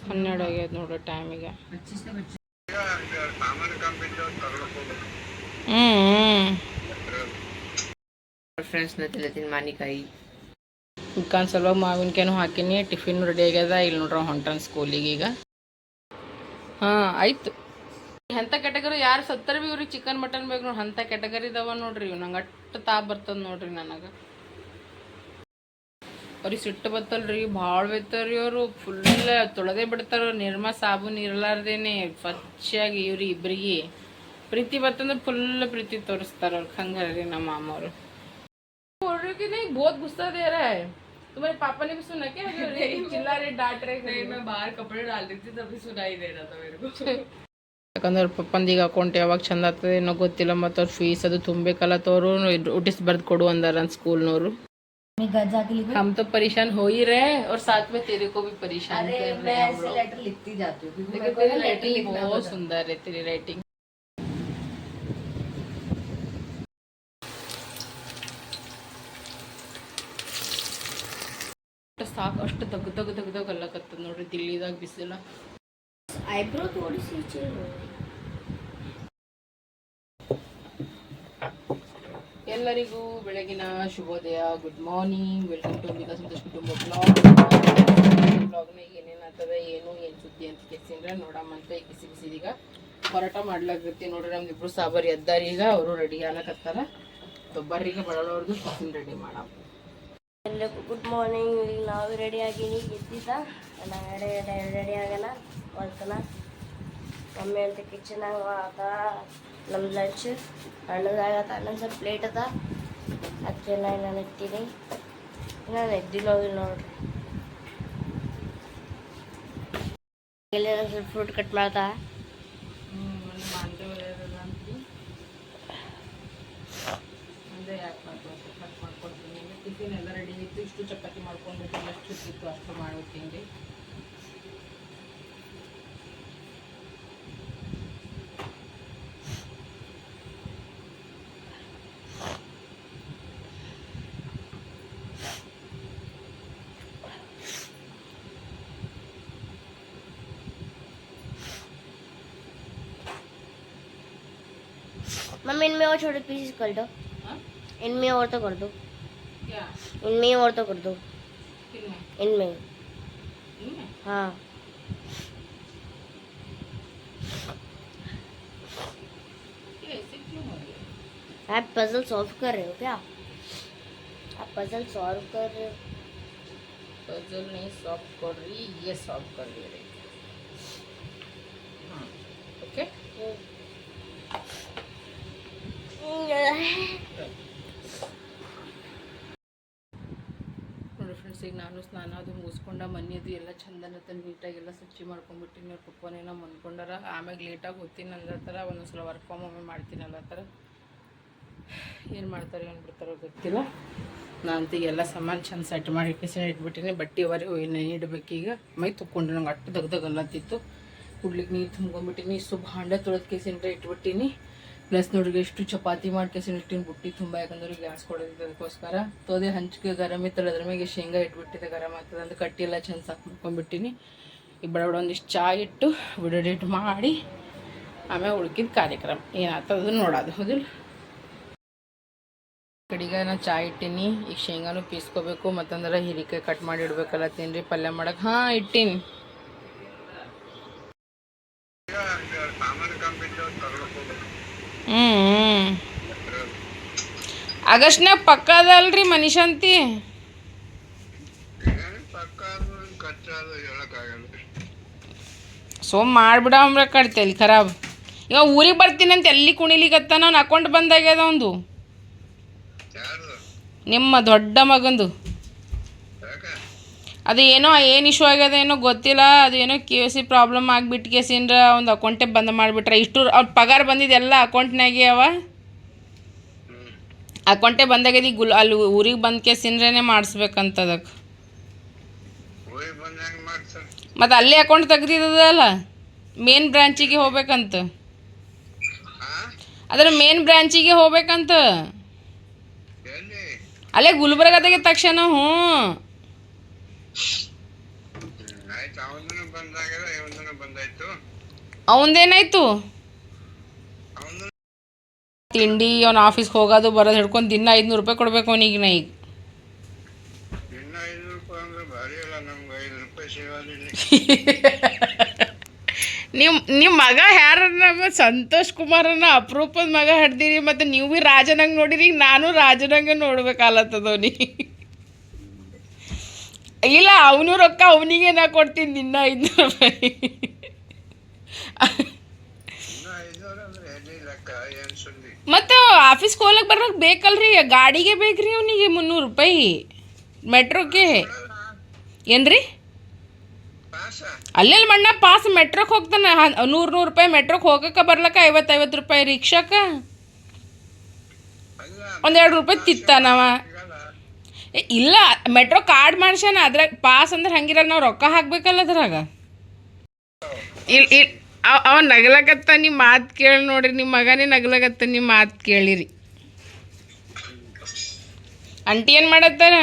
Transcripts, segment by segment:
12 ಆಗ್ಯದ ನೋಡ್ರಿ ಟೈಮಿಗೆ. ಫ್ರೆಂಡ್ಸ್ ನತ್ತಿಲತ್ತಿನ ಮಾನಿಕಾಯಿ ಉಡ್ಕಾನ್ ಸಲುವಾಗಿ ಮಾವಿನಕಾಯಿನೂ ಹಾಕಿನಿ. ಟಿಫಿನ್ ರೆಡಿ ಆಗ್ಯದ. ಇಲ್ಲಿ ನೋಡ್ರಿ ಹೊಂಟನ್ ಸ್ಕೂಲಿಗೆ ಈಗ. ಹಾಂ ಆಯ್ತು. ಎಂಥ ಕ್ಯಾಟಗರಿ ಯಾರು ಸತ್ತರ ಭೀ ಇವ್ರಿಗೆ ಚಿಕನ್ ಮಟನ್ ಬೇಕು ನೋಡಿ, ಅಂಥ ಕ್ಯಾಟಗರಿ ಇದಾವ ನೋಡ್ರಿ ಇವು. ನಂಗೆ ಅಷ್ಟು ತಾಪ್ ಬರ್ತದೆ ನೋಡ್ರಿ ನನಗೆ. ಅವ್ರಿಗೆ ಸಿಟ್ಟು ಬತ್ತಲ್ರಿ, ಭಾಳ ಬೈತಾರ್ರಿ ಅವರು. ಫುಲ್ ತೊಳೆದೇ ಬಿಡ್ತಾರ ನಿರ್ಮಾ ಸಾಬೂನು ಇರಲಾರ್ದೇನೆ ಸ್ವಚ್ಛಾಗಿ. ಇವ್ರಿಗೆ ಇಬ್ಬರಿಗೆ ಪ್ರೀತಿ ಬರ್ತಂದ್ರೆ ಫುಲ್ ಪ್ರೀತಿ ತೋರಿಸ್ತಾರ ಅವ್ರಿಗೆ. ಹಂಗೆ ರೀ ನಮ್ಮ ಮಾಮವರು. कि नहीं बहुत गुस्सा दे रहा है तुम्हारे पापा ने भी सुना क्या? चिल्ला रहे डांट रहे। नहीं मैं बाहर कपड़े डाल रही थी तभी सुनाई दे रहा था मेरे को. ಯಾಕಂದ್ರೆ ಪಪ್ಪಂದೀಗ ಅಕೌಂಟ್ ಯಾವಾಗ ಚಂದ ಆಗ್ತದೆ ಏನೋ ಗೊತ್ತಿಲ್ಲ. ಮತ್ತು ಅವ್ರು ಫೀಸ್ ಅದು ತುಂಬಬೇಕಲ್ಲ. ತೋರು ನೋಟಿಸ್ ಬರ್ದು ಕೊಡು ಅಂದಾರ ಸ್ಕೂಲ್ನವರು. हम तो परेशान हो ही रहे और साथ में तेरे को भी परेशान कर रहे हैं हम लोग. लेटर लिखती जाती हूँ क्योंकि तेरी राइटिंग बहुत सुंदर है. तेरी राइटिंग ಸಾಕು. ಅಷ್ಟು ತಗ್ದಾಗ ಅಲ್ಲಕತ್ತದ ನೋಡ್ರಿ ದಿಲ್ಲಿದಾಗ ಬಿಸಿಲ. ಐಬ್ರೋ ತೋರಿಸಿ ಎಲ್ಲರಿಗೂ ಬೆಳಗಿನ ಶುಭೋದಯ. Good morning. Welcome to Ambika Santosh ಕುಟುಂಬ ಬ್ಲಾಗ್ನಾಗ ಏನೇನಾಗ್ತದೆ ಏನು ಸುದ್ದಿ ಅಂತ ಕೆಸಿಂದ್ರೆ ನೋಡಮ್ಮಂತ. ಈ ಬಿಸಿದೀಗ ಪರೋಟ ಮಾಡ್ಲಾಕತ್ತಿ ನೋಡ್ರಿ. ನಮ್ದಿಬ್ರು ಸಾಬಾರಿ ಎದ್ದಾರ ಈಗ. ಅವರು ರೆಡಿ ಆಗ್ಲಕತ್ತಾರ. ಒಬ್ಬರಿಗೆ ಬಡಳವ್ರದ್ದು ಟಿಫಿನ್ ರೆಡಿ ಮಾಡಮ್ಮ. ಎಲ್ಲರಿಗೂ ಗುಡ್ ಮಾರ್ನಿಂಗ್. ಈಗ ನಾವು ರೆಡಿ ಆಗೀನಿ. ಎದ್ದಿದ್ದ ನಾನು ರೆಡಿ ಆಗಲ್ಲ ಮಾಡ್ತಾನ. ಮಮ್ಮಿ ಅಂತ ಕಿಚನಾಗ ಆತ ನಮ್ಮ ಲಂಚ್ ಹಣ್ಣದಾಗತ್ತ. ಅಣ್ಣನ ಸ್ವಲ್ಪ ಪ್ಲೇಟ್ ಅದ ಅದಕ್ಕೆ ನಾನು ಎತ್ತೀನಿ. ನಾನು ಎದ್ದಿಲ್ಲ ಹೋಗಿಲ್ಲ ನೋಡ್ರಿ. ಎಲ್ಲ ಸ್ವಲ್ಪ ಫ್ರೂಟ್ ಕಟ್ ಮಾಡ್ತಾ ಟಿಫಿನ್ ಎಲ್ಲ ರೆಡಿ ಇತ್ತು. ಇಷ್ಟು ಚಪಾತಿ ಮಾಡ್ಕೊಂಡ್ಬಿಟ್ಟು ಎಷ್ಟು ಇತ್ತು ಅಷ್ಟು ಮಾಡ್ಬಿಟ್ಟಿನಿ. मम्मी इनमें और छोटे पीसेस कर दो. इनमें और तो कर दो. क्या? इनमें और तो कर दो. इनमें हाँ. आप पजल सॉल्व कर रहे हो क्या? आप पजल सॉल्व कर रहे हो? पजल नहीं सॉल्व कर रही, ये सॉल्व कर रही. हाँ ओके. ನೋಡಿ ಫ್ರೆಂಡ್ಸ್, ಈಗ ನಾನು ಸ್ನಾನ ಅದು ಮುಗಿಸ್ಕೊಂಡ ಮನೆ ಅದು ಎಲ್ಲ ಚಂದನತ್ತ ನೀಟಾಗೆಲ್ಲ ಸ್ವಚ್ಛ ಮಾಡ್ಕೊಂಡ್ಬಿಟ್ಟಿನಿ. ಅವ್ರ ಪಪ್ಪನೇನೋ ಮನ್ಕೊಂಡಾರ. ಆಮ್ಯಾಗ ಲೇಟಾಗಿ ಹೋಗ್ತೀನಿ ಅಂದತ್ತರ. ಒಂದೊಂದ್ಸಲ ವರ್ಕ್ ಫ್ರಮ್ ಹೋಮೇ ಮಾಡ್ತೀನಿ ಅಲ್ಲತ್ತರ. ಏನು ಮಾಡ್ತಾರೆ ಏನು ಬಿಡ್ತಾರೋ ಗೊತ್ತಿಲ್ಲ. ನಾನು ಎಲ್ಲ ಸಾಮಾನು ಚಂದ ಸೆಟ್ ಮಾಡಿ ಇಟ್ಬಿಟ್ಟಿನಿ. ಬಟ್ಟೆ ಅವರೇ ಇಡಬೇಕೀಗ. ಮೈ ತುಕ್ಕೊಂಡು ನಂಗೆ ಅಟ್ಟು ದಗ್ದಗಲ್ಲತ್ತಿತ್ತು. ಕುಡ್ಲಿಕ್ಕೆ ನೀರು ತುಂಬ್ಕೊಂಡ್ಬಿಟ್ಟಿನಿ. ಇಷ್ಟು ಭಾಂಡೆ ತೊಳೆದು ಕೇಸಿಂಡ್ರೆ ಇಟ್ಬಿಟ್ಟಿನಿ. ಪ್ಲಸ್ ನೋಡ್ರಿಗೆ ಎಷ್ಟು ಚಪಾತಿ ಮಾಡಿ ಕೇಸಿನ ಇಟ್ಟಿನಿ ಬುಟ್ಟಿ ತುಂಬ. ಯಾಕಂದ್ರೆ ಗ್ಯಾಸ್ ಕೊಡೋದಿತ್ತು ಅದಕ್ಕೋಸ್ಕರ. ತೋದೆ ಹಂಚಿಗೆ ಗರಮ್ ಇತ್ತಲ್ಲ ಅದ್ರ ಮೇಲೆ ಶೇಂಗಾ ಇಟ್ಬಿಟ್ಟಿದೆ. ಗರಮ್ ಆಗ್ತದೆ ಅಂತ ಕಟ್ಟಿ ಎಲ್ಲ ಚಂದ ಸಾಕು ಮಾಡ್ಕೊಂಡ್ಬಿಟ್ಟಿನಿ. ಈಗ ಬಡ ಒಂದಿಷ್ಟು ಚಾಯ್ ಇಟ್ಟು ವಿಡಿಯೋ ಮಾಡಿ ಆಮೇಲೆ ಉಳ್ಕಿದ ಕಾರ್ಯಕ್ರಮ ಏನಾಗ್ತದೆ ನೋಡೋದು. ಹೌದಿಲ್ಲ. ಕಡೆಗೆ ನಾನು ಚಾಯ್ ಇಟ್ಟೀನಿ. ಈಗ ಶೇಂಗಾನು ಪೀಸ್ಕೋಬೇಕು. ಮತ್ತಂದ್ರೆ ಹೀರಿಕಾಯಿ ಕಟ್ ಮಾಡಿ ಇಡ್ಬೇಕಲ್ಲ ತಿನ್ರಿ ಪಲ್ಯ ಮಾಡಕ್ಕೆ. ಹಾಂ ಇಟ್ಟೀನಿ. ಆಗಸ್ಟ್ನಾಗ ಪಕ್ಕ ಅದಲ್ರಿ ಮನಿಷಂತಿ. ಮಾಡಿಬಿಡಂಬ್ರ ಕಟ್ತೇಲಿ ಖರಾಬ್. ಇವಾಗ ಊರಿಗೆ ಬರ್ತೀನಿ ಅಂತ ಎಲ್ಲಿ ಕುಣಿಲಿಕತ್ತ. ನಾನು ಅಕೌಂಟ್ ಬಂದಾಗ್ಯದ ಒಂದು ನಿಮ್ಮ ದೊಡ್ಡ ಮಗಂದು. ಅದು ಏನೋ ಏನು ಇಶ್ಯೂ ಆಗ್ಯದ ಏನೋ ಗೊತ್ತಿಲ್ಲ. ಅದು ಏನೋ KYC ಪ್ರಾಬ್ಲಮ್ ಆಗಿಬಿಟ್ಟು ಕೇಸಿಂದ್ರ ಒಂದು ಅಕೌಂಟೇ ಬಂದ್ ಮಾಡಿಬಿಟ್ರೆ. ಇಷ್ಟು ಅವ್ರ ಪಗಾರ ಬಂದಿದ್ದೆಲ್ಲ ಅಕೌಂಟ್ನಾಗೆ ಅವ. ಅಕೌಂಟೇ ಬಂದಾಗ್ಯದ. ಈಗ ಅಲ್ಲಿ ಊರಿಗೆ ಬಂದ ಕೇಸಿಂದ್ರೇ ಮಾಡಿಸ್ಬೇಕಂತ ಅದಕ್ಕೆ. ಮತ್ತು ಅಲ್ಲೇ ಅಕೌಂಟ್ ತೆಗ್ದಿದ್ದಲ್ಲ. ಮೇನ್ ಬ್ರಾಂಚಿಗೆ ಹೋಗ್ಬೇಕಂತ. ಅದರ ಮೇನ್ ಬ್ರಾಂಚಿಗೆ ಹೋಗ್ಬೇಕಂತ. ಅಲ್ಲೇ ಗುಲ್ಬರ್ಗದಾಗೆ ತಕ್ಷಣ. ಹ್ಞೂ ಅವಂದೇನಾಯ್ತು? ತಿಂಡಿ ಅವ್ನ ಆಫೀಸ್ಗೆ ಹೋಗೋದು ಬರೋದು ಹಿಡ್ಕೊಂಡು ದಿನ 500 ರೂಪಾಯಿ ಕೊಡ್ಬೇಕು ಅವನಿಗೆ ನಾ ಈಗ. ನಿಮ್ಮ ಮಗ ಯಾರನ್ನ ಸಂತೋಷ್ ಕುಮಾರನ್ನ ಅಪರೂಪದ ಮಗ ಹಿಡ್ದಿರಿ, ಮತ್ತು ನೀವು ಭೀ ರಾಜನಂಗೆ ನೋಡಿರಿ, ಈಗ ನಾನು ರಾಜನಂಗೆ ನೋಡ್ಬೇಕಾಲತ್ತದವನಿ. ಇಲ್ಲ ಅವನು ರೊಕ್ಕ ಅವನಿಗೆ ನಾ ಕೊಡ್ತೀನಿ ದಿನ 500 ರೂಪಾಯಿ. ಮತ್ತು ಆಫೀಸ್ಗೆ ಹೋಗ್ಲಕ್ಕೆ ಬರ್ಬೇಕು ಬೇಕಲ್ರಿ, ಗಾಡಿಗೆ ಬೇಕ್ರಿ ಅವನಿಗೆ 300 ರೂಪಾಯಿ ಮೆಟ್ರೋಕ್ಕೆ. ಏನ್ರಿ ಅಲ್ಲೆಲ್ಲ ಮಣ್ಣ ಪಾಸ್ ಮೆಟ್ರೋಕ್ಕೆ ಹೋಗ್ತಾನೆ 100 ರೂಪಾಯಿ ಮೆಟ್ರೋಕ್ಕೆ ಹೋಗಕ್ಕೆ ಬರ್ಲಕ್ಕ 50 ರೂಪಾಯಿ ರಿಕ್ಷಾಕ್ಕೆ. 1-2 ರೂಪಾಯಿ ತಿತ್ತಾನವ. ಇಲ್ಲ ಮೆಟ್ರೋ ಕಾರ್ಡ್ ಮಾಡ್ಸ್ಯಾನ, ಅದ್ರಾಗ ಪಾಸ್ ಅಂದ್ರೆ ಹಂಗಿರಲ್ಲ, ನಾವು ರೊಕ್ಕ ಹಾಕ್ಬೇಕಲ್ಲ ಅದ್ರಾಗ. ಇಲ್ಲ ಅವ ನಗ್ಲಕತ್ತ, ನಿಮ್ಮ ಮಾತು ಕೇಳಿ ನೋಡ್ರಿ, ನಿಮ್ಮ ಮಗನೇ ನಗ್ಲಕತ್ತ, ನಿಮ್ಮ ಮಾತು ಕೇಳಿರಿ. ಅಂಟಿ ಏನು ಮಾಡತ್ತಾರ?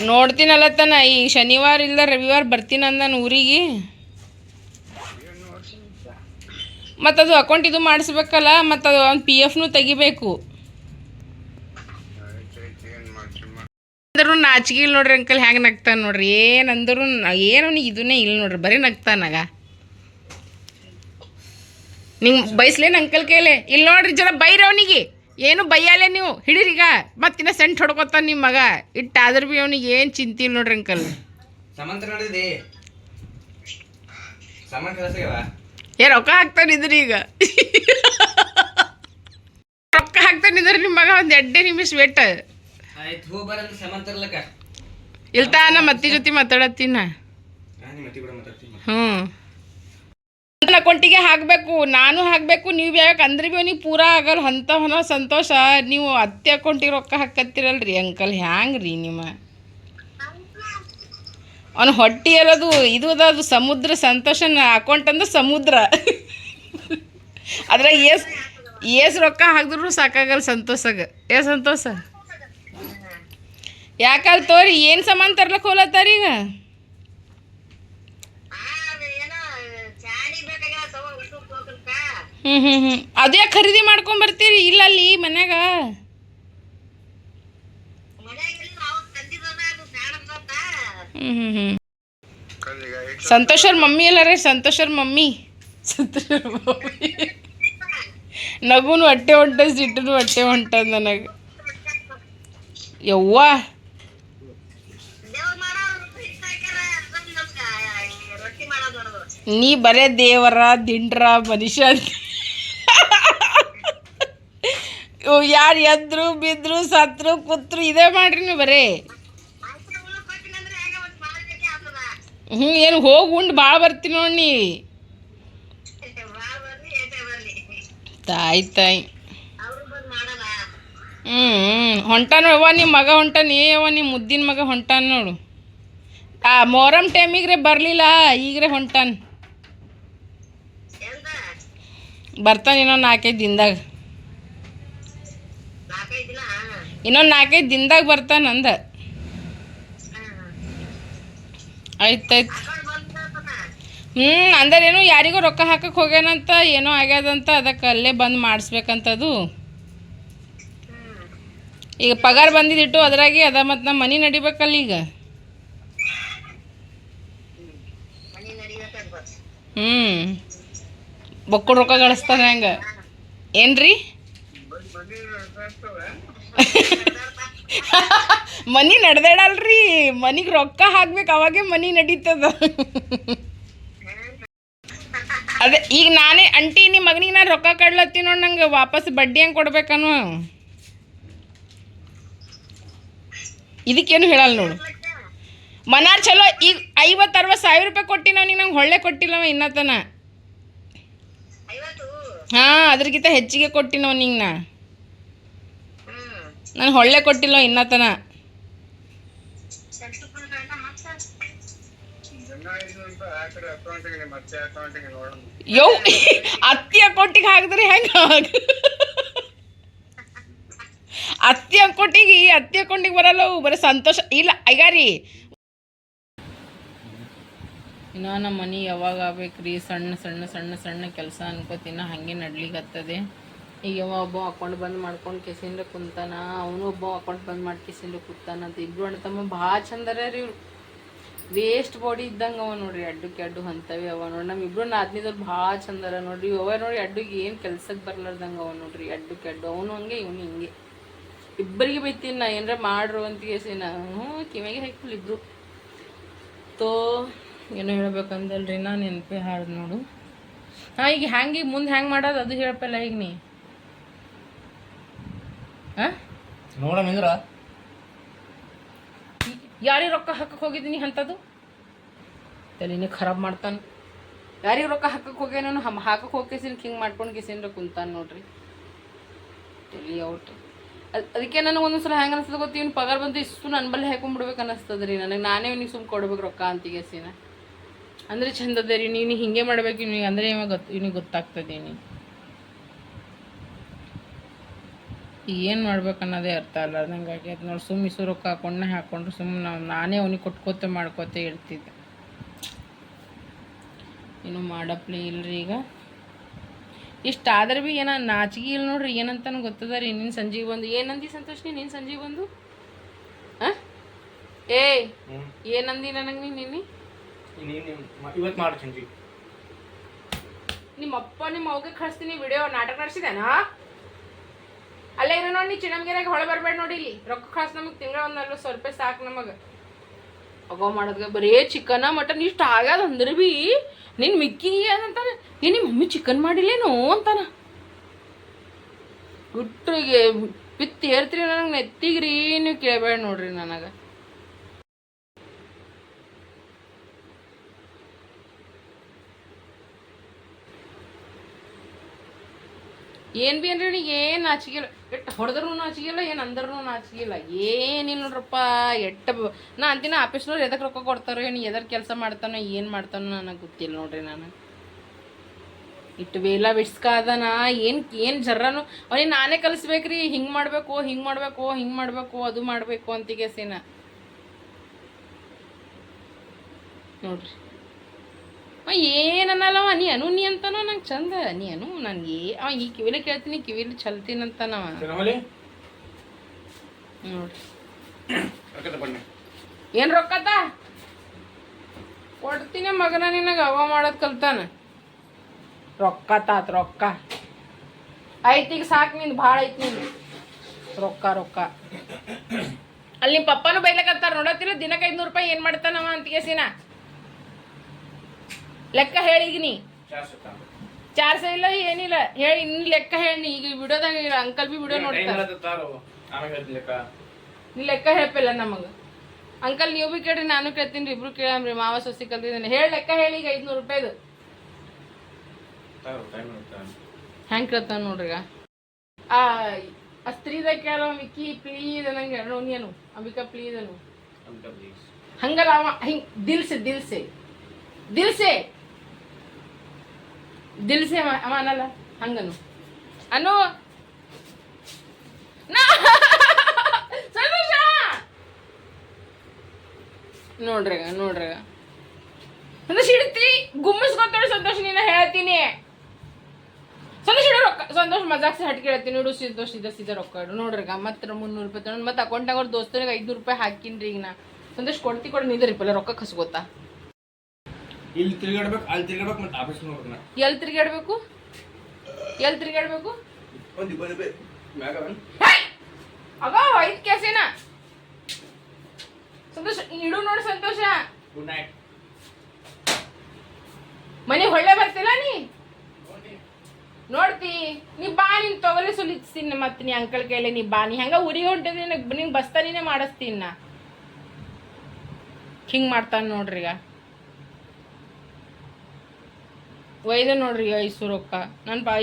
ನೋಡ್ತೀನಲ್ಲತ್ತಾನ, ಈ ಶನಿವಾರ ಇಲ್ಲ ರವಿವಾರ ಬರ್ತೀನಿ ಅಂದಾನ ಊರಿಗೆ. ಮತ್ತು ಅದು ಅಕೌಂಟ್ ಇದು ಮಾಡಿಸ್ಬೇಕಲ್ಲ, ಮತ್ತು ಅದು ಒಂದು PFನೂ ತೆಗಿಬೇಕು. ಅಂದ್ರೂ ನಾಚಿಕೆ ಇಲ್ಲ ನೋಡ್ರಿ ಅಂಕಲ್, ಹೆಂಗೆ ನಗ್ತಾನೆ ನೋಡ್ರಿ. ಏನಂದ್ರು ಏನು ಅವನಿಗೆ ಇದನ್ನೇ ಇಲ್ಲ ನೋಡ್ರಿ, ಬರೀ ನಗ್ತಾನಾಗ. ನಿಂಗೆ ಬೈಸ್ಲೇನು ಅಂಕಲ್ ಕೇಳೆ? ಇಲ್ಲಿ ನೋಡ್ರಿ ಜನ ಬೈರಿ ಅವನಿಗೆ, ಏನು ಬೈಯಲ್ಲೇ ನೀವು ಹಿಡೀರೀಗ. ಮತ್ತಿನ್ನ ಸೆಂಟ್ ಹೊಡ್ಕೊತಾನೆ ನಿಮ್ಮ ಮಗ ಇಟ್ಟಾದ್ರೂ ಭೀ ಅವನಿಗೆ ಏನು ಚಿಂತೆ ಇಲ್ಲ ನೋಡ್ರಿ ಅಂಕಲ್. ರೊಕ್ಕ ಹಾಕ್ತಾನಿದ್ರಿ ಈಗ, ರೊಕ್ಕ ಹಾಕ್ತಾನಿದ್ರಿ ನಿಮ್ಮ ಮಗ. ಒಂದು 2 ನಿಮಿಷ ವೇಟ್ ಇಲ್ತಾ, ನಮ್ಮ ಅತ್ತಿ ಜೊತೆ ಮಾತಾಡತ್ತೀನ. ನನ್ನ ಅಕೌಂಟಿಗೆ ಹಾಕಬೇಕು, ನಾನು ಹಾಕಬೇಕು, ನೀವು ಬೇಕು ಅಂದ್ರೆ ಭೀ ಅವನಿಗೆ ಪೂರಾ ಆಗಲ್ಲ ಅಂತ ಹೊನ ಸಂತೋಷ. ನೀವು ಅತ್ತೆ ಅಕೌಂಟಿಗೆ ರೊಕ್ಕ ಹಾಕತ್ತೀರಲ್ರಿ ಅಂಕಲ್, ಹ್ಯಾಂಗೆ ರೀ ನಿಮ್ಮ ಅವನ ಹೊಟ್ಟಿ ಅಲ್ಲದು ಇದು ಅದು ಸಮುದ್ರ. ಸಂತೋಷನ ಅಕೌಂಟ್ ಅಂದ್ರೆ ಸಮುದ್ರ. ಅದ್ರಾಗ ಏಸ್ ರೊಕ್ಕ ಹಾಕಿದ್ರು ಸಾಕಾಗಲ್ಲ ಸಂತೋಷಾಗ. ಸಂತೋಷ ಯಾಕಲ್ ತೋರಿ ಏನು ಸಾಮಾನು ತರ್ಲಕ್ಕೆ ಹೋಲತ್ತಾರ ಈಗ? ಅದೇ ಖರೀದಿ ಮಾಡ್ಕೊಂಬರ್ತೀರಿ ಇಲ್ಲ ಅಲ್ಲಿ ಮನ್ಯಾಗ? ಸಂತೋಷರ ಮಮ್ಮಿ ಅಲ್ಲ ರೀ, ಸಂತೋಷರ ಮಮ್ಮಿ. ನಗುನು ಹೊಟ್ಟೆ ಹೊಂಟದ, ಸಿಟ್ಟನು ಹೊಟ್ಟೆ ಹೊಂಟದ ನನಗೆ. ಯವ್ವ ನೀ ಬರೇ ದೇವರ ದಿಂಡ್ರ ಮನುಷ್ಯ. ಯಾರು ಎದ್ರು ಬಿದ್ರು ಸತ್ರು ಕೂತ್ರು ಇದೇ ಮಾಡ್ರಿ ನೀವು ಬರೇ. ಏನು ಹೋಗಿ ಉಂಡು ಭಾಳ ಬರ್ತೀನಿ ನೋಡಿ. ತಾಯಿ ಹೊಂಟಾನ ಅವ್ವ ನಿಮ್ಮ ಮಗ ಹೊಂಟಾನ. ಅವ್ವ ನಿಮ್ಮ ಮುದ್ದಿನ ಮಗ ಹೊಂಟಾನ ನೋಡು. ಮೊಹರಂ ಟೈಮಿಗ್ರೆ ಬರಲಿಲ್ಲ, ಈಗ್ರೆ ಹೊಂಟಾನ. ಬರ್ತಾನೆ ಇನ್ನೊಂದು 4-5 ದಿನದಾಗ. ಇನ್ನೊಂದು 4-5 ದಿನದಾಗ ಬರ್ತಾನೆ ಅಂದ. ಆಯ್ತಾಯ್ತು. ಅಂದರೇನು ಯಾರಿಗೂ ರೊಕ್ಕ ಹಾಕಕ್ಕೆ ಹೋಗ್ಯಾನಂತ, ಏನೋ ಆಗ್ಯದಂತ, ಅದಕ್ಕೆ ಅಲ್ಲೇ ಬಂದು ಮಾಡಿಸ್ಬೇಕಂತದು. ಈಗ ಪಗಾರ ಬಂದಿದ್ದಿಟ್ಟು ಅದ್ರಾಗೆ ಅದ, ಮತ್ತು ನಮ್ಮ ಮನೆ ನಡಿಬೇಕಲ್ಲ ಈಗ. ಬಕ್ಕುಳ ರೊಕ್ಕ ಗಳಿಸ್ತಾನೆ ಹೆಂಗ ಏನ್ರಿ? ಮನಿ ನಡೆದಾಡಲ್ರಿ, ಮನಿಗೆ ರೊಕ್ಕ ಹಾಕ್ಬೇಕು, ಅವಾಗೆ ಮನಿ ನಡೀತದ. ಅದೇ ಈಗ ನಾನೇ ಅಂಟಿ ನಿಮ್ಮ ಮಗನಿಗೆ ನಾನು ರೊಕ್ಕ ಕಡ್ಲತ್ತೀನಿ ನೋಡಿ, ನಂಗೆ ವಾಪಸ್ ಬಡ್ಡಿ ಹೆಂಗೆ ಕೊಡ್ಬೇಕನು ಇದಕ್ಕೇನು ಹೇಳಲ್ಲ ನೋಡು. ಮನಾರ್ ಚಲೋ ಈಗ 50-60 ಸಾವಿರ ರೂಪಾಯಿ ಕೊಟ್ಟಿನ ಅವನಿಗೆ, ನಂಗೆ ಹೊಳ್ಳೆ ಕೊಟ್ಟಿಲ್ಲವ ಇನ್ನತನ. ಹಾಂ ಅದ್ರಗಿಂತ ಹೆಚ್ಚಿಗೆ ಕೊಟ್ಟಿನ ಅವನಿಗೆ ನಾನು ಹೊಳ್ಳೆ ಕೊಟ್ಟಿಲ್ಲ ಇನ್ನತನ. ಯೋ ಅತ್ತಿ ಅಕೌಂಟಿಗೆ ಹಾಕಿದ್ರಿ ಹೆಂಗೆ? ಅತ್ತಿ ಅಕೌಂಟಿಗೆ ಬರಲ್ಲ, ಬರೀ ಸಂತೋಷ ಇಲ್ಲ ಈಗ ರೀ. ಇನ್ನು ನಮ್ಮ ಮನೆ ಯಾವಾಗ ಆಗ್ಬೇಕ್ರಿ, ಸಣ್ಣ ಸಣ್ಣ ಸಣ್ಣ ಸಣ್ಣ ಕೆಲಸ ಅನ್ಕೋತಿನ ಹಾಗೆ ನಡ್ಲಿಕ್ಕತ್ತದೆ. ಈಗ ಒಬ್ಬ ಅಕೌಂಟ್ ಬಂದ್ ಮಾಡ್ಕೊಂಡು ಕೆಸಿಂದ ಕುಂತಾನ, ಅವನು ಒಬ್ಬ ಅಕೌಂಟ್ ಬಂದ್ ಮಾಡಿ ಕೆಸಿಂದ ಕುಂತಾನ ಅಂತ ಇಬ್ರು ಅಣ್ಣ ತಮ್ಮ ಭಾಳ ಚಂದರ ರೀ ಇವ್ರು. ವೇಸ್ಟ್ ಬಾಡಿ ಇದ್ದಂಗೆ ಅವ ನೋಡ್ರಿ, ಅಡ್ಡಕ್ಕೆ ಅಡ್ಡು ಅಂತವೆ ಅವ ನೋಡಿ. ನಮ್ಮ ಇಬ್ರು ನಾದ್ನಿದವ್ರು ಭಾಳ ಚಂದರ ನೋಡ್ರಿ. ಅವ ನೋಡಿ ಅಡ್ಡಿಗೆ ಏನು ಕೆಲ್ಸಕ್ಕೆ ಬರ್ಲಾರ್ದಂಗೆ ಅವ ನೋಡ್ರಿ, ಅಡ್ಡಕ್ಕೆ ಅಡ್ಡು. ಅವನು ಹಂಗೆ ಇವನು ಹಿಂಗೆ, ಇಬ್ಬರಿಗೆ ಬೈತೀನಿ ನಾ ಏನಾರ ಮಾಡ್ರು ಅಂತ ಕೇಸಿನ. ಕಿವಿಗೆ ಹಾಕಿಲ್ಲ ಇಬ್ರು. ತೋ ಏನೋ ಹೇಳ್ಬೇಕಂದಲ್ರಿ, ನಾನು ನೆನಪೇ ಹಾಡ್ದು ನೋಡು. ಹಾಂ ಈಗ ಹ್ಯಾಂಗೆ ಈಗ ಮುಂದೆ ಹ್ಯಾಂಗೆ ಮಾಡೋದು ಅದು ಹೇಳಪ್ಪಲ್ಲ ಈಗ ನೀ. ಹಾಂ ನೋಡಮಿಂದ್ರ ಯಾರಿಗೆ ರೊಕ್ಕ ಹಾಕಕ್ಕೆ ಹೋಗಿದ್ದೀನಿ ಅಂಥದ್ದು ತಲೆನೇ ಖರಾಬ್ ಮಾಡ್ತಾನೆ. ಯಾರಿಗೆ ರೊಕ್ಕ ಹಾಕಕ್ಕೆ ಹೋಗ್ಯಾನು ಹಾಕಕ್ಕೆ ಹೋಗ್ಕೇಸಿನ ಹಿಂಗೆ ಮಾಡ್ಕೊಂಡು ಕೇಸಿಂದ್ರ ಕುಂತಾನೆ ನೋಡ್ರಿ, ತಲೆ ಔಟ್. ಅದಕ್ಕೆ ನನಗೆ ಒಂದೊಂದ್ಸಲ ಹೆಂಗೆ ಅನಿಸ್ತದೆ ಗೊತ್ತಿ, ಇವ್ನು ಪಗಾರ ಬಂದು ಇಷ್ಟು ನನ್ನ ಬಲ್ಲಿ ಹಾಕೊಂಡ್ಬಿಡ್ಬೇಕು ಅನ್ನಿಸ್ತದೆ ರೀ ನನಗೆ. ನಾನೇ ಇವ್ನಿಗೆ ಸುಮ್ಮನೆ ಕೊಡ್ಬೇಕು ರೊಕ್ಕ ಅಂತಿಗೆಸಿನ. ಅಂದರೆ ಚಂದ ಅದ ರೀ, ನೀನು ಹಿಂಗೆ ಮಾಡ್ಬೇಕು ಇವ್ನಿಗೆ, ಅಂದರೆ ಇವ್ನಿಗೆ ಗೊತ್ತಾಗ್ತದೆ ನೀನು ಏನು ಮಾಡ್ಬೇಕು ಅನ್ನೋದೇ ಅರ್ಥ ಅಲ್ಲ ನಂಗೆ ಆಗ್ಯದ ನೋಡಿ. ಸುಮ್ಮ ಇಸು ರೊಕ್ಕ ಹಾಕೊಂಡ್ರೆ ಸುಮ್ಮನೆ ನಾನೇ ಅವ್ನಿಗೆ ಕೊಟ್ಕೋತೆ ಮಾಡ್ಕೋತೆ ಇರ್ತಿದ್ದೆ. ಏನು ಮಾಡಪ್ಲಿ ಇಲ್ರಿ ಈಗ. ಇಷ್ಟ ಆದ್ರೆ ಭೀ ಏನೋ ನಾಚಿಗೆ ಇಲ್ಲ ನೋಡ್ರಿ, ಏನಂತಾನು ಗೊತ್ತದ ರೀ. ನೀನು ಸಂಜೆಗೆ ಬಂದು ಏನಂದಿ ಸಂತೋಷ್, ನೀನು ಸಂಜೆಗೆ ಬಂದು ಹಾಂ ಏನಂದಿ ನನಗೆ ನೀನು ಇವತ್ತು ಮಾಡಿ ಸಂಜೆ ನಿಮ್ಮಪ್ಪ ನಿಮ್ಮ ಅವ್ಗೆ ಕಳಿಸ್ತೀನಿ ವಿಡಿಯೋ ನಾಟಕ ನಡೆಸಿದೇನಾ? ಅಲ್ಲೇ ಇರೋ ನೋಡಿ, ನೀ ಚಿಣಂಗಿರಾಗ ಹೊಳೆ ಬರಬೇಡ ನೋಡಿ. ಇಲ್ಲಿ ರೊಕ್ಕ ಕಳ್ಸಿ ನಮಗೆ ತಿಂಗಳ ಒಂದು 40,000 ರೂಪಾಯಿ ಸಾಕು ನಮಗೆ. ಅಗೋ ಮಾಡೋದ್ಗೆ ಬರೀ ಚಿಕನ ಮಟನ್ ಇಷ್ಟ ಆಗ್ಯದ ಅಂದ್ರೆ ಭೀ ನಿನ್ನ ಮಿಕ್ಕಿ ಅದಂತಾನೆ. ನಿಮ್ಮ ಮಮ್ಮಿ ಚಿಕನ್ ಮಾಡಿಲ್ಲೇನು ಅಂತಾನ. ಗುಟ್ಟಿಗೆ ಬಿತ್ತು ಏರ್ತೀರಿ ನನಗೆ ನೆತ್ತಿಗ್ರಿ, ನೀವು ಕೇಳಬೇಡ ನೋಡ್ರಿ ನನಗೆ. ಏನು ಭೀ ಅಂದ್ರೆ ಏನು ನಾಚಿಗಿಲ್ಲ, ಎಟ್ಟು ಹೊಡೆದ್ರೂ ನಾಚಿಗಿಲ್ಲ, ಏನು ಅಂದ್ರೂ ನಾಚಿಗಿಲ್ಲ, ಏನಿಲ್ಲ ನೋಡ್ರಪ್ಪ. ನಾ ಅಂತಿನ ಆಫೀಸ್ನವ್ರು ಎದಕ್ಕೆ ರೊಕ್ಕ ಕೊಡ್ತಾರೋ ಏನು, ಎದಕ್ಕೆ ಕೆಲಸ ಮಾಡ್ತಾನೋ ಏನು ಮಾಡ್ತಾನೋ ನನಗೆ ಗೊತ್ತಿಲ್ಲ ನೋಡ್ರಿ. ನಾನು ಇಟ್ಟು ವೇಲ ಬಿಡ್ಸ್ಕಾದನ ಏನು ಜರ್ರನು ಅವನಿಗೆ ನಾನೇ ಕಲಿಸ್ಬೇಕ್ರಿ. ಹಿಂಗೆ ಮಾಡಬೇಕು ಹಿಂಗೆ ಮಾಡಬೇಕು ಹಿಂಗೆ ಮಾಡಬೇಕು ಅದು ಮಾಡಬೇಕು ಅಂತಿಗೆ ಸೇನ ನೋಡ್ರಿ. ಏನನ್ನಲ್ಲವ ನೀ ಅಂತಾನೋ ನಂಗೆ ಚಂದ. ನೀ ನನಗೆ ಅವ ಈ ಕಿವಿಲೆ ಕೇಳ್ತೀನಿ, ಕಿವಿಲಿ ಚಲ್ತೀನಂತಾನವ ನೋಡ್ರಿ. ಏನು ರೊಕ್ಕತ ಕೊಡ್ತೀನಿ ಮಗನ ನಿನಗೆ, ಅವ ಮಾಡೋದು ಕಲ್ತಾನ. ರೊಕ್ಕ ತಾತ ರೊಕ್ಕ ಐತಿಗ ಸಾಕು, ನಿಂದು ಭಾಳ ಐತಿ ನಿಂದು ರೊಕ್ಕ ರೊಕ್ಕ. ಅಲ್ಲಿ ನಿಮ್ಮ ಪಪ್ಪನೂ ಬೈಲಕತ್ತಾರ ನೋಡತ್ತೀರ, ದಿನಕ್ಕೆ 500 ರೂಪಾಯಿ ಏನು ಮಾಡ್ತಾನವ ಅಂತಿಗೆಸಿನ ಲೆಕ್ಕ ಹೇಳಿಗ ನೀ. 400 ಇಲ್ಲ ಏನಿಲ್ಲ ಹೇಳಿ, ಇನ್ನು ಲೆಕ್ಕ ಹೇಳಿ. ಈಗ ವಿಡಿಯೋದಾಗ ಅಂಕಲ್ ಬಿ ವಿಡಿಯೋ ನೋಡ್ತಾರೆ, ನೀ ಲೆಕ್ಕ ಹೇಳ್ಪಿಲ್ಲ ನಮಗೆ. ಅಂಕಲ್ ನೀವು ಭೀ ಕೇಳ್ರಿ, ನಾನು ಕೇಳ್ತೀನಿ ರೀ, ಇಬ್ರು ಕೇಳಮ್ರಿ. ಮಾವ ಸೊಸಿ ಕಲ್ತಿದ್ದೇನೆ ಹೇಳಿ, ಲೆಕ್ಕ ಹೇಳಿ. ಈಗ 500 ರೂಪಾಯಿದು ಹೆಂಗೆ ಕೇಳ್ತಾನ ನೋಡ್ರಿ. ಈಗ ಆ ಸ್ತ್ರೀದಾಗ ಕೇಳೋ ಮಿಕ್ಕಿ ಪ್ಲೀಸ್ ಅನ್ನಂಗೆ ಹೇಳೋ ನೀನು ಅಂಬಿಕಾ ಪ್ಲೀಸ್ ಅನು ಹಂಗಲ್ಲ. ಅವ ಹಿಂಗೆ ದಿಲ್ಸೆ ದಿಲ್ಸೆ ದಿಲ್ಸೆ ದಿಲ್ಸೆ ಅವ ಅನ್ನಲ್ಲ ಹಂಗನು ಅನು ಸಂತೋಷ ನೋಡ್ರಿ ಸಂತೋಷ ಹಿಡಿತಿ ಗುಮ್ಮಿಸ್ಕೊತಾಳೆ. ಸಂತೋಷ ನೀನು ಹೇಳ್ತೀನಿ, ಸಂತೋಷ ಇಡು ರೊಕ್ಕ. ಸಂತೋಷ ಮಜಾಕ್ಸಿ ಹಟ್ಕೆ ಹೇಳ್ತೀನಿ, ಇಡು ಸಂತೋಷ ಸೀದಾ ರೊಕ್ಕ ಇಡು. ನೋಡ್ರಿ ಮತ್ತೆ 300 ರೂಪಾಯಿ ತಗೊಂಡು ಮತ್ತೆ ಅಕೌಂಟಾಗ ಅವ್ರ ದೋಸ್ತರಿಗೆ 500 ರೂಪಾಯಿ ಹಾಕಿನ್ರಿ. ಈಗ ನಾ ಸಂತೋಷ ಕೊಡ್ತಿ ನಿಂದ್ರಿಪ್ಪಲ್ಲ ರೊಕ್ಕ ಕಸ್ಕೋತಾ. ಇಲ್ಲಿ ತಿರ್ಗಾಡ್ಬೇಕು, ಅಲ್ಲಿ ತಿರ್ಗಾಡ್ಬೇಕು, ಮತ್ತೆ ಆಫೀಸ್ ನೋಡ್ರಿ. ಎಲ್ಲಿ ತಿರ್ಗಾಡ್ಬೇಕು ಅಗ 5 ಕೇಸಿನ ಸಂತೋಷ ಇಡು ನೋಡಿ. ಸಂತೋಷ ಗುಡ್ ನೈಟ್. ಮನೆ ಹೊಳ್ಳೆ ಬರ್ತಿಲ್ಲ ನೀ ನೋಡ್ತಿ. ನೀ ಬಾ, ನೀನ್ ತೊಗಲಿ ಸುಲಿಸ್ತೀನಿ ಮತ್ತೆ ನೀ ಅಂಕಲ್ ಕೈಲೆ. ನೀ ಬಾ, ನೀ ಹೆಂಗ ಊರಿಗೆ ಹೊಂಟಿದ್ರಿ, ನಿಂಗೆ ಬಸ್ತಾನಿನೇ ಮಾಡಿಸ್ತೀನಿ ನಾ. ಹಿಂಗೆ ಮಾಡ್ತಾನೆ ನೋಡ್ರಿ. ಈಗ ಒಯ್ದ ನೋಡ್ರಿ 500 ರೊಕ್ಕ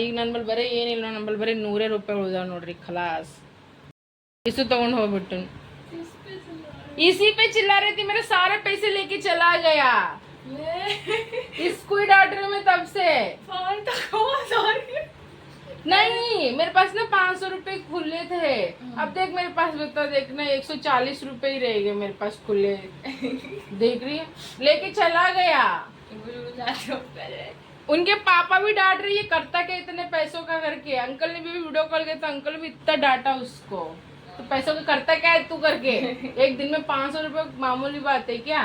ಈಗ ನನ್ನ ಬಳಿ ಬರೀ ಏನಿಲ್ಲ, ನನ್ನ ಬಳಿ ಬರೀ 100 ರೂಪಾಯಿ ಉಳ್ದಾವ ನೋಡ್ರಿ. ಖಲಾಸ್ ಇಸು ತಗೊಂಡು ಹೋಗ್ಬಿಟ್ಟು. इसी पे चिल्ला रही थी, मेरे सारे पैसे लेके चला गया इस स्क्विड ऑर्डर में तब से। नहीं मेरे पास ना 500 रुपए खुले थे, अब देख मेरे पास बता, देखना 140 रुपए ही रह गए मेरे पास खुले। देख रही है, लेके चला गया। उनके पापा भी डांट रही है, करता क्या इतने पैसों का करके। अंकल ने भी वीडियो कॉल किया तो अंकल भी इतना डांटा उसको, तो पैसों का करता क्या है तू करके। एक दिन में 500 रुपये मामूली बात है क्या।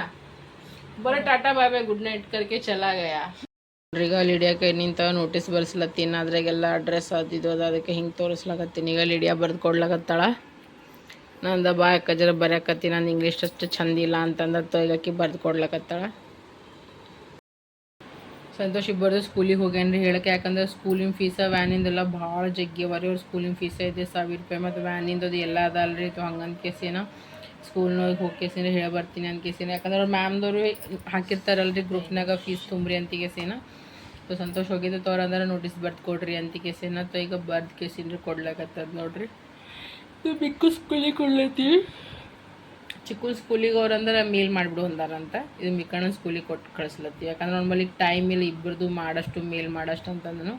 बोले tata bye bye good night करके चला गया। ಈಗ ಲಿಡಿಯಾಕ ನಿಂತ ನೋಟಿಸ್ ಬರ್ಸ್ಲತ್ತೀನಿ, ಅದ್ರಾಗೆಲ್ಲ ಅಡ್ರೆಸ್ ಅದು ಅದಕ್ಕೆ ಹಿಂಗೆ ತೋರಿಸ್ಲಾಕತ್ತೀನಿ. ಈಗ ಲಿಡಿಯಾ ಬರ್ದು ಕೊಡ್ಲಾಕತ್ತಾಳ. ನಂದ ಬಾ ಅಕ್ಕ ಜರ ಬರ್ಯಾಕತ್ತೀನಿ, ನಾನು ಇಂಗ್ಲೀಷ್ ಅಷ್ಟು ಚಂದಿಲ್ಲ ಅಂತಂದ ತೊಯ್ಗಾಕಿ ಬರ್ದು ಕೊಡ್ಲಾಕತ್ತಾಳ. ಸಂತೋಷ್ ಇಬ್ಬರದು ಸ್ಕೂಲಿಗೆ ಹೋಗ್ಯಾನ್ರಿ ಹೇಳಕ್ಕೆ, ಯಾಕಂದ್ರೆ ಸ್ಕೂಲಿನ ಫೀಸ ವ್ಯಾನಿಂದೆಲ್ಲ ಭಾಳ ಜಗ್ಗಿ ಅವರಿ. ಅವ್ರ ಸ್ಕೂಲಿನ ಫೀಸ ಇದೆ 1000 ರೂಪಾಯಿ, ಮತ್ತು ವ್ಯಾನಿಂದ ಅದು ಎಲ್ಲ ಅದಲ್ರಿ. ಇದು ಹಂಗಂತ ಕೇಸಿನ ಸ್ಕೂಲ್ನಾಗ ಹೋಗಿ ಕೇಸಿನ ಹೇಳಿ ಬರ್ತೀನಿ ಅಂತ ಕೇಸಿನ, ಯಾಕಂದ್ರೆ ಅವ್ರ ಮ್ಯಾಮ್ದವರು ಹಾಕಿರ್ತಾರಲ್ರಿ ಗ್ರೂಪ್ನಾಗ ಫೀಸ್ ತುಂಬ್ರಿ ಅಂತ ಕೇಸಿನ. ಸೊ ಸಂತೋಷ್ ಹೋಗಿದ್ದು ತೋರ ಅಂದ್ರೆ ನೋಟಿಸ್ ಬರ್ದು ಕೊಡ್ರಿ ಅಂತ ಕೇಸಿನ. ತೊ ಈಗ ಬರ್ದು ಕೇಸಿನ್ರಿ ಕೊಡ್ಲಾಕತ್ತದ ನೋಡ್ರಿ. ಬಿಕ್ಕು ಸ್ಕೂಲಿಗೆ ಕೊಡ್ಲತ್ತೀವಿ, ಚಿಕ್ಕ ಸ್ಕೂಲಿಗೆ ಅವ್ರಂದ್ರೆ ಮೇಲ್ ಮಾಡಿಬಿಡು ಅಂದಾರಂತ. ಇದು ಮಿಕ್ಕಣ್ಣ ಸ್ಕೂಲಿಗೆ ಕೊಟ್ಟು ಕಳಿಸ್ಲತ್ತೀವಿ, ಯಾಕಂದ್ರೆ ಅವ್ನ ಬಳಿಗೆ ಟೈಮ್ ಇಲ್ಲ ಇಬ್ಬರದು ಮಾಡಷ್ಟು ಮೇಲ್ ಮಾಡಷ್ಟು ಅಂತಂದನು.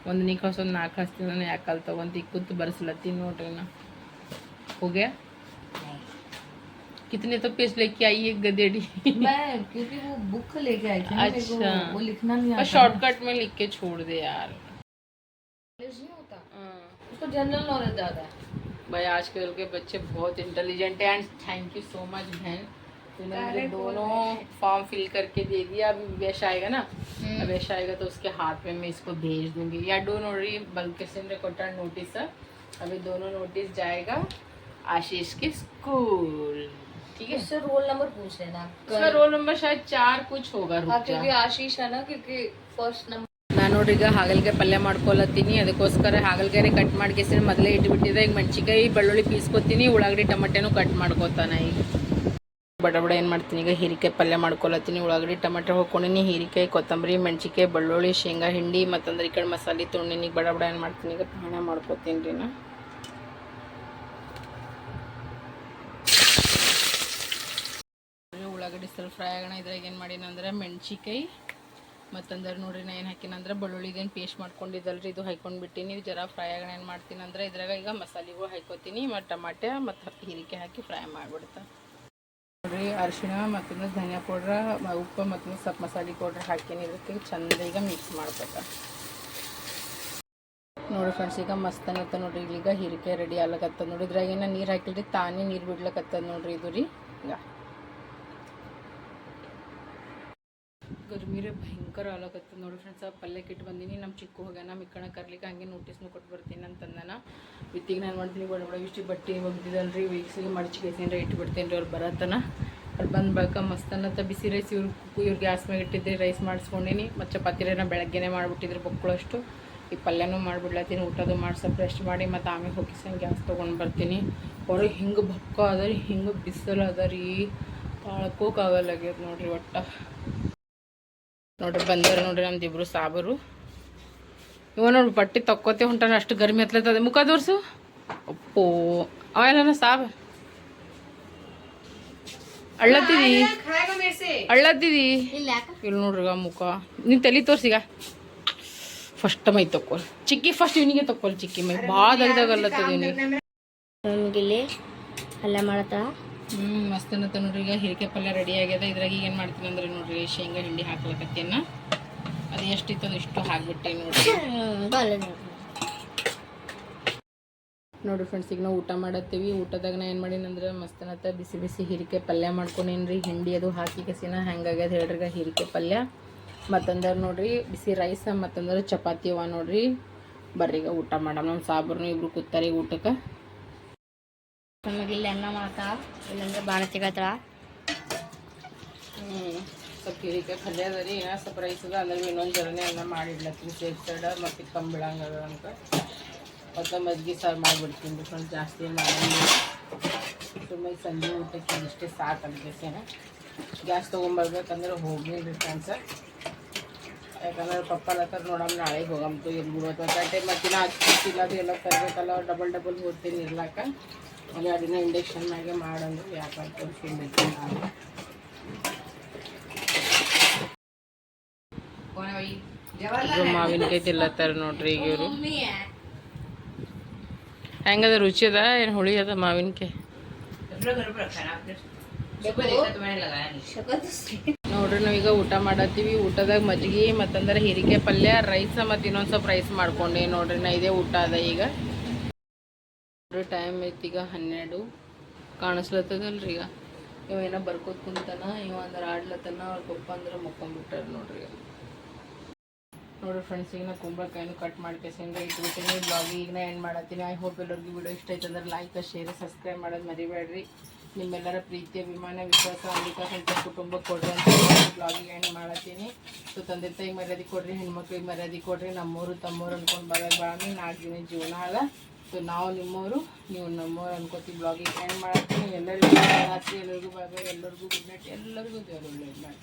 ಒಂದು ನೀರು ಹಸು 4 ಹಸ್ತೀನಿ ನಾನು, ಯಾಕಲ್ ತೊಗೊಂತ ಈಗ ಕೂತು ಬರ್ಸ್ಲತ್ತೀನಿ ನೋಡ್ರಿ. ನಾ ಹೋಗ್ಯಾ कितने तो पेज लेके आई है गधेड़ी। मैं क्योंकि वो बुक लेके आई थी ना, मेरे को वो लिखना नहीं आता। शॉर्टकट में लिख के छोड़ दे यार, नहीं होता उसको जनरल नॉलेज ज्यादा है। भाई आजकल के बच्चे बहुत इंटेलिजेंट है। And thank you so much बहन, तूने मुझे दोनों फॉर्म फिल करके दे दिया। अभी वेश आएगा ना, अब वेश आएगा तो उसके हाथ में मैं इसको भेज दूंगी। या डो नोटरी बल्कि से रिकॉर्ड नोटिस, अभी दोनों नोटिस जाएगा आशीष के स्कूल, ठीक है। उससे रोल नंबर पूछ लेना, उसका रोल नंबर शायद 4 कुछ होगा। क्योंकि आशीष है ना, क्योंकि फर्स्ट नंबर। ನಾನು ನೋಡ್ರಿ ಈಗ ಹಾಗಲ್ಗೆ ಪಲ್ಯ ಮಾಡ್ಕೊಳತ್ತೀನಿ. ಅದಕ್ಕೋಸ್ಕರ ಹಾಗಲ್ಗೆರೆ ಕಟ್ ಮಾಡಿ ಕೇಸಿನ ಮೊದಲೇ ಇಟ್ಬಿಟ್ಟಿದ್ದೆ. ಈಗ ಮೆಣಸಿಕಾಯಿ ಬೆಳ್ಳುಳ್ಳಿ ಪೀಸ್ಕೊತೀನಿ, ಉಳ್ಳಾಗಡ್ಡಿ ಟೊಮೆಟೆನೂ ಕಟ್ ಮಾಡ್ಕೊತಾನೆ. ಈಗ ಬಡ ಬಡ ಏನು ಮಾಡ್ತೀನಿ, ಈಗ ಹೀರಿಕಾಯಿ ಪಲ್ಯ ಮಾಡ್ಕೊಳತ್ತೀನಿ. ಉಳ್ಳಾಗಡ್ಡಿ ಟೊಮೆಟೊ ಹಾಕ್ಕೊಂಡಿನಿ, ಹೀರಿಕಾಯಿ ಕೊತ್ತಂಬರಿ ಮೆಣಸಿಕಾಯಿ ಬೆಳ್ಳುಳ್ಳಿ ಶೇಂಗಾ ಹಿಂಡಿ ಮತ್ತಂದ್ರೆ ಈ ಕಡೆ ಮಸಾಲೆ ತೊಗೊಂಡಿನಿ. ಈಗ ಬಡ ಬಡ ಏನು ಮಾಡ್ತೀನಿ, ಈಗ ಪಾಣ ಮಾಡ್ಕೊತೀನಿ ರೀ. ನಾ ಉಳ್ಳಾಗಡ್ಡಿ ಸ್ವಲ್ಪ ಫ್ರೈ ಆಗೋಣ. ಇದ್ರಾಗ ಏನು ಮಾಡೀನಿ ಅಂದ್ರೆ ಮೆಣಸಿಕಾಯಿ ಮತ್ತಂದ್ರೆ ನೋಡ್ರಿ ನಾ ಏನು ಹಾಕಿನಂದ್ರೆ ಬೆಳ್ಳುಳ್ಳಿದೇನು ಪೇಸ್ಟ್ ಮಾಡ್ಕೊಂಡಿದ್ದಲ್ರಿ ಇದು ಹಾಕ್ಕೊಂಡ್ಬಿಟ್ಟಿನಿ. ಜರ ಫ್ರೈ ಆಗೋಣ ಏನು ಮಾಡ್ತೀನಿ ಅಂದ್ರೆ ಇದ್ರಾಗ ಈಗ ಮಸಾಲೆಗಳು ಹಾಕ್ಕೊತೀನಿ, ಮತ್ತು ಟಮಾಟೆ ಮತ್ತು ಹೀರಿಕಾಯಿ ಹಾಕಿ ಫ್ರೈ ಮಾಡಿಬಿಡ್ತಾ ನೋಡ್ರಿ. ಅರಿಶಿಣ ಮತ್ತೊಂದು ಧನಿಯಾ ಪೌಡ್ರ ಉಪ್ಪು ಮತ್ತೊಂದು ಸ್ವಲ್ಪ ಮಸಾಲೆ ಪೌಡ್ರ್ ಹಾಕೀನಿ. ಇದಕ್ಕೆ ಚಂದ ಈಗ ಮಿಕ್ಸ್ ಮಾಡ್ಬೇಕು ನೋಡಿರಿ ಫ್ರೆಂಡ್ಸ್. ಈಗ ಮಸ್ತ್ ಅನ್ನತ್ತ ನೋಡ್ರಿ. ಈಗ ಹೀರಿಕಾಯಿ ರೆಡಿ ಆಗ್ಲಕತ್ತದ ನೋಡ್ರಿ. ಇದ್ರಾಗೇನ ನೀರು ಹಾಕಿಲ್ರಿ, ತಾನೇ ನೀರು ಬಿಡ್ಲಕತ್ತದ ನೋಡ್ರಿ. ಇದು ರೀ ಈಗ ಗರ್ಮಿರೇ ಭಯಂಕರ ಆಗ್ಲಕತ್ತದ ನೋಡ್ರಿ ಫ್ರೆಂಡ್ಸ್. ಪಲ್ಯ ಕಿಟ್ಟು ಬಂದೀನಿ. ನಮ್ಮ ಚಿಕ್ಕ ಹೋಗ್ಯಾನ ಮಿಕ್ಕಣ ಕರ್ಲಿಕ್ಕೆ, ಹಂಗೆ ನೋಟಿಸ್ನು ಕೊಟ್ಟು ಬರ್ತೀನಿ ಅಂತಂದಾನ. ವಿತ್ತಿಗೆ ನಾನು ಮಾಡ್ತೀನಿ ಬಡ ಬಡ ಇಷ್ಟು ಬಟ್ಟೆ ಒಗ್ದಿದಲ್ರಿ, ವೀಕ್ಸಿಗೆ ಮಡಚಿಗೆ ಇಟ್ಬಿಡ್ತೀನಿ ರೀ. ಅವ್ರು ಬರತ್ತನ ಅವ್ರು ಬಂದ್ಬೇಕಾ ಮಸ್ತ್ ಅನ್ನತ್ತ. ಬಿಸಿ ರೈಸ್ ಇವ್ರು ಗ್ಯಾಸ್ ಮ್ಯಾಗ ಇಟ್ಟಿದ್ದೆ, ರೈಸ್ ಮಾಡಿಸ್ಕೊಂಡಿನಿ. ಮತ್ತು ಚಪಾತಿರೇನ ಬೆಳಗ್ಗೆನೇ ಮಾಡಿಬಿಟ್ಟಿದ್ರು ಬಕ್ಕಳಷ್ಟು. ಈ ಪಲ್ಯನೂ ಮಾಡಿಬಿಡ್ಲತ್ತೀನಿ, ಊಟದು ಮಾಡಿ ಸ್ವಲ್ಪ ರೆಸ್ಟ್ ಮಾಡಿ ಮತ್ತು ಆಮೇಲೆ ಹೋಗಿ ಗ್ಯಾಸ್ ತೊಗೊಂಡು ಬರ್ತೀನಿ. ಹೊರಗೆ ಹಿಂಗೆ ಬಕ್ಕ ಅದ ರೀ, ಹಿಂಗೆ ಬಿಸಿಲು ಅದ ರೀ, ತಾಳ್ಕೋಕ್ಕಾಗಲ್ಲಾಗ್ಯದ ನೋಡ್ರಿ. ಒಟ್ಟು ನೋಡ್ರಿ ಬಂದಾರ ನೋಡ್ರಿ ನಮ್ದಿಬ್ರು ಸಾಬರು. ಇವ ನೋಡ್ರಿ ಬಟ್ಟೆ ತಕ್ಕೋತೆ ಹೊಂಟಾನ, ಅಷ್ಟು ಗರ್ಮಿ ಹತ್ಲತ್ತದ. ಮುಖ ತೋರ್ಸು. ಅಪ್ಪೋ ಅವೆಲ್ಲ ಸಾಬ ಅಳ್ಳತ್ತಿದಿ ಇಲ್ಲಿ ನೋಡ್ರಿ ಮುಖ. ನೀನು ತಲೆ ತೋರ್ಸಿಗ ಫಸ್ಟ್ ಮೈ ತಕ್ಕೊಲ್ ಚಿಕ್ಕಿ, ಫಸ್ಟ್ ಇವನಿಗೆ ತಕ್ಕೊಲ್ ಚಿಕ್ಕಿ ಮೈ ಭಾಳ ದಗ್ದಾಗಲ್ಲತ್ತದ ಇವನಿಗೆ. ನಮಗಿಲ್ಲಿ ಪಲ್ಯ ಮಾಡತ್ತ ಮಸ್ತ್ ಅನ್ನತ್ತ ನೋಡ್ರಿ. ಈಗ ಹೀರಿಕಾಯಿ ಪಲ್ಯ ರೆಡಿ ಆಗ್ಯದ. ಇದ್ರಾಗ ಈಗ ಏನು ಮಾಡ್ತೀನಿ ಅಂದ್ರೆ ನೋಡ್ರಿ ಶೇಂಗಾ ಹಿಂಡಿ ಹಾಕ್ಲಕತ್ತೇನ. ಅದು ಎಷ್ಟಿತ್ತು ಅದು ಇಷ್ಟು ಹಾಕ್ಬಿಟ್ಟೆ ನೋಡ್ರಿ. ನೋಡ್ರಿ ಫ್ರೆಂಡ್ಸ್, ಈಗ ನಾವು ಊಟ ಮಾಡತ್ತೀವಿ. ಊಟದಾಗ ನಾ ಏನು ಮಾಡೀನಿ ಅಂದ್ರೆ ಮಸ್ತ್ ಅನ್ನತ್ತ ಬಿಸಿ ಬಿಸಿ ಹೀರಿಕಾಯಿ ಪಲ್ಯ ಮಾಡ್ಕೊಂಡೇನ್ರಿ. ಹಿಂಡಿ ಅದು ಹಾಕಿ ಕಸಿನ ಹೆಂಗಾಗ್ಯದ ಹೇಳ್ರಿ ಈಗ ಹೀರಿಕಾಯಿ ಪಲ್ಯ. ಮತ್ತಂದ್ರೆ ನೋಡ್ರಿ ಬಿಸಿ ರೈಸ್ ಮತ್ತಂದ್ರೆ ಚಪಾತಿ ಅವ ನೋಡ್ರಿ. ಬರ್ರಿ ಈಗ ಊಟ ಮಾಡಮ್. ನಮ್ಮ ಸಾಬ್ರು ಇಬ್ರು ಕೂತಾರೆ ಊಟಕ್ಕೆ. ನಮಗಿಲ್ಲಿ ಅನ್ನ ಮಾಡ್ತಾ, ಇಲ್ಲಂದ್ರೆ ಬಾಣ ಸಿಗತ್ತ. ಸ್ವಲ್ಪ ಹೀರಿಕಾಯಿ ಪಲ್ಯ ಅದ ರೀ, ಏನೋ ಸ್ವಲ್ಪ ರೈಸ್ ಅದ ಅಂದ್ರೆ ಇನ್ನೊಂದು ಜರನೇ ಅನ್ನ ಮಾಡಿಡ್ಲತ್ತೀನಿ ಸೇಫ್ ಸೈಡ. ಮತ್ತು ಕಂಬಿಳಂಗದ ಅಂತ ಮತ್ತು ಮಜ್ಜಿಗೆ ಸಾರು ಮಾಡಿಬಿಡ್ತೀನಿ ರೀ ಫ್ರೆಂಡ್ಸ್. ಜಾಸ್ತಿ ಏನು ಮಾಡಂಗಿಲ್ಲ, ಸುಮ್ಮನೆ ಸಂಜೆ ಊಟಕ್ಕೆ ಇಷ್ಟೇ ಸಾಕು ಅನ್ಕೇನ. ಗ್ಯಾಸ್ ತೊಗೊಂಬರ್ಬೇಕಂದ್ರೆ ಹೋಗಿಲ್ಲ ರೀ ಫ್ರೆಂಡ್ಸ. ಯಾಕಂದ್ರೆ ಪಪ್ಪಲತ್ತಾರ ನೋಡಮ್ಮ ನಾಳೆಗೆ ಹೋಗಂತು ಎಲ್ಲಿ ಬಿಡೋದು ಟೈಮ್ ಮತ್ತಿನ ಹಚ್ಚಿಲ್ಲ ಅದು ಎಲ್ಲ ತರಬೇಕಲ್ಲ. ಡಬಲ್ ಹೋಗ್ತೀನಿ ಇರ್ಲಾಕ. ಅಲ್ಲಿ ಅದನ್ನ ಇಂಡಕ್ಷನ್ ಮ್ಯಾಗೆ ಮಾಡಂದ್ರೆ ಯಾಕಂತ ತೋರಿಸ್ಕೊಂಡ್ಬಿಡ್ತೀನಿ ನಾನು. ಮಾವಿನಕಾಯಿ ತಿಲ್ಲತ್ತಾರ ನೋಡ್ರಿ ಈಗ ಇವರು. ಹೆಂಗದ ರುಚಿ ಅದ ಏನು ಹುಳಿ ಅದ ಮಾವಿನಕಾಯಿ ನೋಡ್ರಿ. ನೋಡ್ರಿ ನಾವೀಗ ಊಟ ಮಾಡತ್ತೀವಿ. ಊಟದಾಗ ಮಜ್ಜಿಗೆ ಮತ್ತಂದ್ರೆ ಹೀರಿಕಾಯಿ ಪಲ್ಯ, ರೈಸ್ ಮತ್ತು ಇನ್ನೊಂದು ಸ್ವಲ್ಪ ರೈಸ್ ಮಾಡ್ಕೊಂಡೆ ನೋಡ್ರಿ. ನಾ ಇದೇ ಊಟ ಅದ ಈಗ. ನೋಡ್ರಿ ಟೈಮ್ ಐತಿ ಈಗ 12 ಕಾಣಿಸ್ಲತ್ತದಲ್ರಿ. ಈಗ ಇವ ಏನೋ ಬರ್ಕೋತ ಕುಂತಾನ, ಇವ ಅಂದ್ರೆ ಆಡ್ಲತ್ತನ. ಅವ್ರ ಪಪ್ಪ ಅಂದ್ರೆ ಮಕ್ಕೊಂಡ್ಬಿಟ್ಟಾರ ನೋಡ್ರಿ. ನೋಡ್ರಿ ಫ್ರೆಂಡ್ಸ್, ಈಗ ನಾ ಕುಂಬಳಕಾಯಿನೂ ಕಟ್ ಮಾಡ್ಕೇಸಿಂದ ಇಟ್ಬಿಟ್ಟಿನಿ. ಬ್ಲಾಗಿಗೆ ಈಗ ನಾ ಎಂಡ್ ಮಾಡತ್ತೀನಿ. ಐ ಹೋಪ್ ಎಲ್ಲರಿಗೂ ವಿಡಿಯೋ ಇಷ್ಟ ಆಯ್ತು ಅಂದ್ರೆ ಲೈಕ್, ಶೇರ್, ಸಬ್ಸ್ಕ್ರೈಬ್ ಮಾಡೋದು ಮರಿಬೇಡ್ರಿ. ನಿಮ್ಮೆಲ್ಲರ ಪ್ರೀತಿ, ಅಭಿಮಾನ, ವಿಶ್ವಾಸ, ಅಂಬಿಕಾ ಸಂತ ಕುಟುಂಬಕ್ಕೆ ಕೊಡ್ರಿ ಅಂತ ಬ್ಲಾಗಿಗೆ ಎಂಡ್ ಮಾಡತ್ತೀನಿ. ಸೊ ತಂದೆ ತಾಯಿಗೆ ಮರ್ಯಾದೆ ಕೊಡ್ರಿ, ಹೆಣ್ಮಕ್ಳಿಗೆ ಮರ್ಯಾದೆ ಕೊಡ್ರಿ. ನಮ್ಮೂರು ತಮ್ಮೂರು ಅನ್ಕೊಂಡು ಬಾಳಮಿ 4 ದಿನ ಜೀವನ ಅಲ್ಲ. ಸೊ ನಾವು ನಿಮ್ಮವರು, ನೀವು ನಮ್ಮವ್ರು ಅನ್ಕೋತೀವಿ. ಬ್ಲಾಗಿಗೆ ಎಂಡ್ ಮಾಡತ್ತೀನಿ. ಎಲ್ಲರಿಗೂ ರಾತ್ರಿ, ಎಲ್ಲರಿಗೂ ಬಾಯ್ ಬಾಯ್, ಎಲ್ಲರಿಗೂ ಗುಡ್ ನೈಟ್, ಎಲ್ಲರಿಗೂ ದೇವರು ಒಳ್ಳೇದು ಮಾಡಿ.